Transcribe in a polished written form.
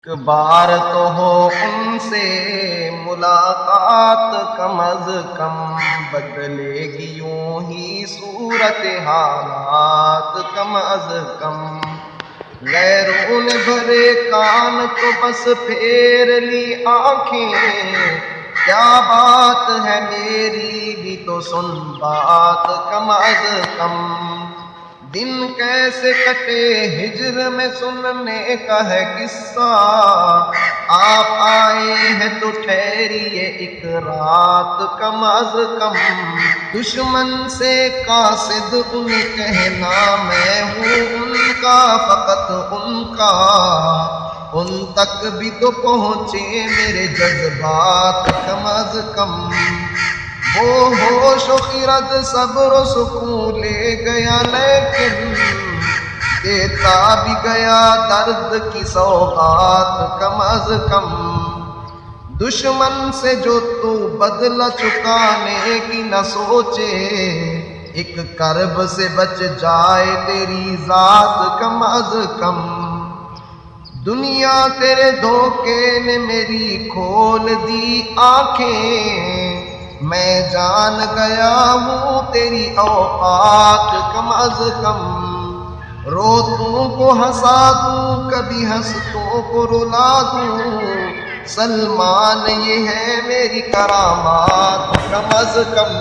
ایک بار تو ہو ان سے ملاقات، کم از کم بدلے گی یوں ہی صورت حالات، کم از کم غیروں نے بھرے کان تو بس پھیر لی آنکھیں، کیا بات ہے میری بھی تو سن بات، کم از کم دن کیسے کٹے ہجر میں سننے کا ہے قصہ، آپ آئے ہیں تو ٹھہریے ایک رات، کم از کم دشمن سے قاصد ان کہنا میں ہوں ان کا، فقط ان کا، ان تک بھی تو پہنچے میرے جذبات، کم از کم وہ ہوش و خرد صبر و سکون لے گیا، لیکن دیتا بھی گیا درد کی سوغات، کم از کم دشمن سے جو تو بدلہ چکانے کی نہ سوچے، ایک کرب سے بچ جائے تیری ذات، کم از کم دنیا تیرے دھوکے نے میری کھول دی آنکھیں، میں جان گیا ہوں تیری اوقات، کم از کم روتوں کو ہنسا دوں، کبھی ہنستوں کو رلا دوں، سلمان یہ ہے میری کرامات، کم از کم